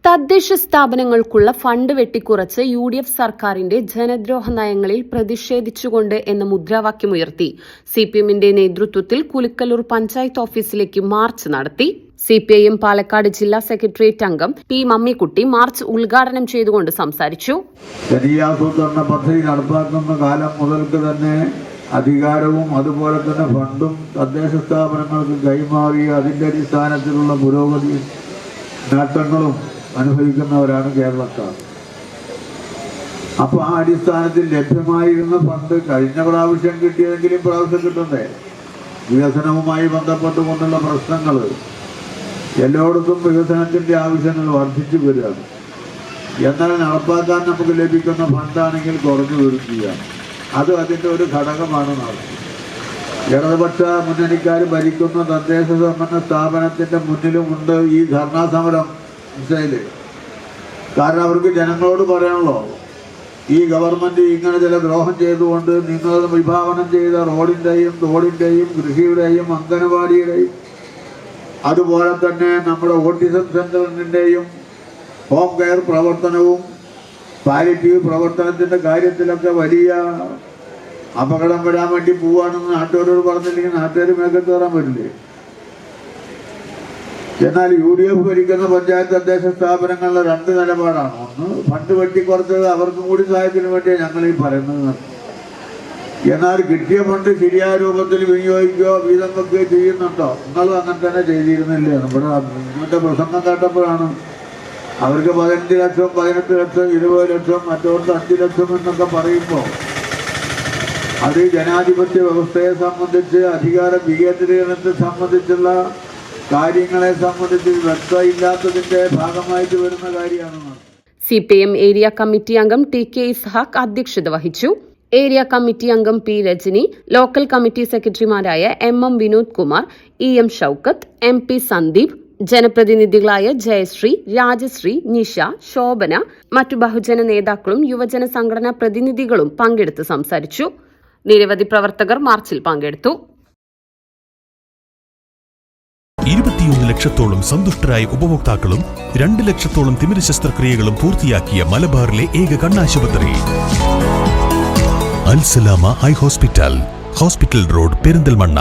തദ്ദേശ സ്ഥാപനങ്ങൾക്കുള്ള fund വെട്ടിക്കുറച്ച് UDF സർക്കാരിന്റെ ജനദ്രോഹ നയങ്ങളിൽ പ്രതിഷേധിച്ചുകൊണ്ട് എന്ന മുദ്രാവാക്യമുയർത്തി CPMന്റെ നേതൃത്വത്തിൽ കുലുക്കല്ലൂർ പഞ്ചായത്ത് ഓഫീസിലേക്ക് മാർച്ച് നടത്തി. CPIM പാലക്കാട് ജില്ലാ സെക്രട്ടേറിയറ്റ് അംഗം P. മമ്മിക്കുട്ടി മാർച്ച് ഉദ്ഘാടനം ചെയ്തുകൊണ്ട് സംസാരിച്ചു. ജനീയാസൂത്രണ പദ്ധതി നടപ്പാക്കുന്ന കാലം മുതൽക്ക് തന്നെ അധികാരവും അതുപോലെ തന്നെ ഫണ്ടും തദ്ദേശ സ്ഥാപനങ്ങൾക്ക് കൈമാറി അതിന്റെ അടിസ്ഥാനത്തിലുള്ള പുരോഗതിയും നേട്ടങ്ങളും അനുഭവിക്കുന്നവരാണ് കേരളക്കാർ. അപ്പോൾ ആ അടിസ്ഥാനത്തിൽ ലഭ്യമായിരുന്ന ഫണ്ട് കഴിഞ്ഞ പ്രാവശ്യം കിട്ടിയതെങ്കിലും പ്രാവശ്യം കിട്ടണ്ടേ? വികസനവുമായി ബന്ധപ്പെട്ടുകൊണ്ടുള്ള പ്രശ്നങ്ങൾ എല്ലായിടത്തും വികസനത്തിന്റെ ആവശ്യങ്ങൾ വർദ്ധിച്ചു വരികയാണ്. എന്നാൽ നടപ്പാക്കാൻ നമുക്ക് ലഭിക്കുന്ന ഫണ്ടാണെങ്കിൽ കുറഞ്ഞു വരികയാണ്. അത് അതിൻ്റെ ഒരു ഘടകമാണ്. ഇടതുപക്ഷ മുന്നണിക്കാർ ഭരിക്കുന്ന തദ്ദേശ സ്വയംഭരണ സ്ഥാപനത്തിന്റെ മുന്നിലുമുണ്ട് ഈ ധർണാ സമരം. മനസ്സിലായില്ലേ? കാരണം അവർക്ക് ജനങ്ങളോട് പറയണല്ലോ, ഈ ഗവൺമെന്റ് ഇങ്ങനെ ചില ദ്രോഹം ചെയ്തുകൊണ്ട് നിങ്ങൾ വിഭാവനം ചെയ്ത റോഡിന്റെയും തോടിന്റെയും കൃഷിയുടെയും അംഗനവാടിയുടെയും അതുപോലെ തന്നെ നമ്മുടെ ഓട്ടിസം സെന്ററിന്റെയും ഹോം കെയർ പ്രവർത്തനവും പാലിറ്റീവ് പ്രവർത്തനത്തിന്റെ കാര്യത്തിലൊക്കെ വലിയ അപകടം വരാൻ വേണ്ടി പോവാണെന്ന് നാട്ടുകാരോട് പറഞ്ഞില്ലെങ്കിൽ നാട്ടുകാർ മേഖല കയറാൻ പറ്റില്ലേ? എന്നാൽ UDF ഭരിക്കുന്ന പഞ്ചായത്ത് തദ്ദേശ സ്ഥാപനങ്ങളുടെ രണ്ട് നിലപാടാണ്. ഒന്ന്, ഫണ്ട് വെട്ടിക്കുറച്ചത് അവർക്കും കൂടി സഹായത്തിന് വേണ്ടിയാണ് ഞങ്ങൾ ഈ പറയുന്നത്. എന്നാൽ കിട്ടിയ ഫണ്ട് ശരിയായ രൂപത്തിൽ വിനിയോഗിക്കുകയോ വീതം വെക്കുകയോ ചെയ്യുന്നുണ്ടോ? നിങ്ങളും അങ്ങനെ തന്നെ ചെയ്തിരുന്നില്ലേ? നമ്മുടെ പ്രസംഗം കേട്ടപ്പോഴാണ് അവർക്ക് 15 ലക്ഷം 18 ലക്ഷം 20 ലക്ഷം മറ്റോട്ട് 5 ലക്ഷം എന്നൊക്കെ പറയുമ്പോൾ അത് ജനാധിപത്യ വ്യവസ്ഥയെ സംബന്ധിച്ച് അധികാര വികേന്ദ്രീകരണത്തെ സംബന്ധിച്ചുള്ള കാര്യങ്ങളെ സംബന്ധിച്ച് വ്യക്തമില്ലാത്തതിന്റെ ഭാഗമായിട്ട് വരുന്ന കാര്യമാണ്. CPM ഏരിയ കമ്മിറ്റി അംഗം TK ഇസ്ഹാഖ് അധ്യക്ഷത വഹിച്ചു. ഏരിയ കമ്മിറ്റി അംഗം P. രജനി, ലോക്കൽ കമ്മിറ്റി സെക്രട്ടറിമാരായ MM Vinod Kumar, EM Shoukath, MP Sandeep, ജനപ്രതിനിധികളായ ജയശ്രീ, രാജശ്രീ, നിഷ, ശോഭന, മറ്റു ബഹുജന നേതാക്കളും യുവജന സംഘടനാ പ്രതിനിധികളും പങ്കെടുത്ത് സംസാരിച്ചു. നിരവധി പ്രവർത്തകർ മാർച്ചിൽ പങ്കെടുത്തു. 21 ലക്ഷത്തോളം സന്തുഷ്ടരായ ഉപഭോക്താക്കളും 2 ലക്ഷത്തോളം തിമിര ശസ്ത്രക്രിയകളും പൂർത്തിയാക്കിയ മലബാറിലെ ഏക കണ്ണാശുപത്രി അൽ സലാമ ഹൈ ഹോസ്പിറ്റൽ റോഡ്, പെരിന്തൽമണ്ണ.